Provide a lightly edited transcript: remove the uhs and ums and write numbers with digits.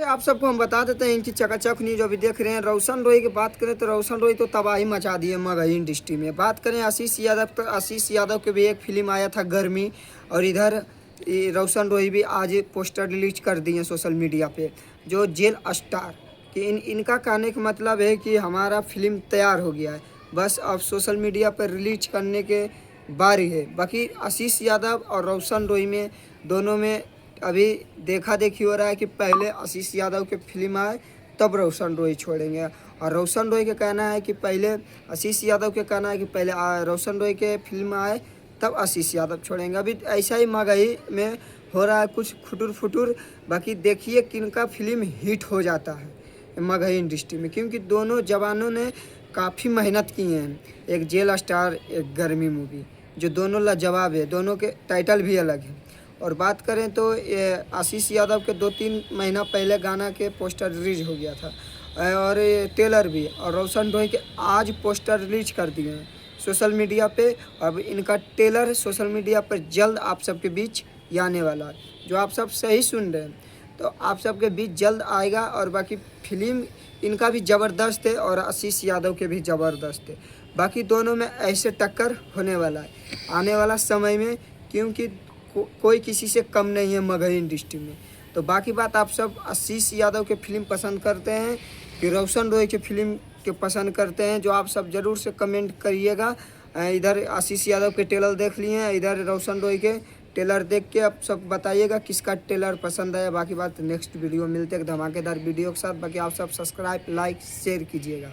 आप सबको हम बता देते हैं इनकी चकाचक न्यूज अभी देख रहे हैं। रोशन रॉय की बात करें तो रोशन रॉय तो तबाही मचा दी है मगही इंडस्ट्री में। बात करें आशीष यादव तो आशीष यादव के भी एक फिल्म आया था गर्मी, और इधर रोशन रॉय भी आज पोस्टर रिलीज कर दिए सोशल मीडिया पे, जो जेल स्टार कि इनका कहने का मतलब है कि हमारा फिल्म तैयार हो गया है, बस अब सोशल मीडिया पर रिलीज करने के बारी है। बाकी आशीष यादव और रोशन रॉय में दोनों में अभी देखा देखी हो रहा है कि पहले आशीष यादव के फिल्म आए तब रोशन रॉय छोड़ेंगे, और रोशन रॉय का कहना है कि पहले आशीष यादव के कहना है कि पहले रोशन रॉय के फिल्म आए तब आशीष यादव छोड़ेंगे। अभी ऐसा ही मगही में हो रहा है कुछ खुटुर फुटुर। बाकी देखिए किनका फिल्म हिट हो जाता है मगही इंडस्ट्री में, क्योंकि दोनों जवानों ने काफ़ी मेहनत की हैं। एक जेल स्टार, एक गर्मी मूवी, जो दोनों लाजवाब है, दोनों के टाइटल भी अलग है। और बात करें तो ये आशीष यादव के 2-3 महीना पहले गाना के पोस्टर रिलीज हो गया था, और ये ट्रेलर भी, और रोशन रॉय के आज पोस्टर रिलीज कर दिए हैं सोशल मीडिया पे। अब इनका ट्रेलर सोशल मीडिया पर जल्द आप सबके बीच ये आने वाला है, जो आप सब सही सुन रहे हैं, तो आप सबके बीच जल्द आएगा। और बाकी फिल्म इनका भी ज़बरदस्त है और आशीष यादव के भी ज़बरदस्त है। बाकी दोनों में ऐसे टक्कर होने वाला है आने वाला समय में, क्योंकि कोई किसी से कम नहीं है मगही इंडस्ट्री में। तो बाकी बात आप सब आशीष यादव के फिल्म पसंद करते हैं कि रोशन रॉय के फिल्म के पसंद करते हैं, जो आप सब ज़रूर से कमेंट करिएगा। इधर आशीष यादव के ट्रेलर देख लिए हैं, इधर रोशन रॉय के ट्रेलर देख के आप सब बताइएगा किसका ट्रेलर पसंद आया। बाकी बात नेक्स्ट वीडियो मिलते हैं धमाकेदार वीडियो के साथ। बाकी आप सब सब्सक्राइब, लाइक, शेयर कीजिएगा।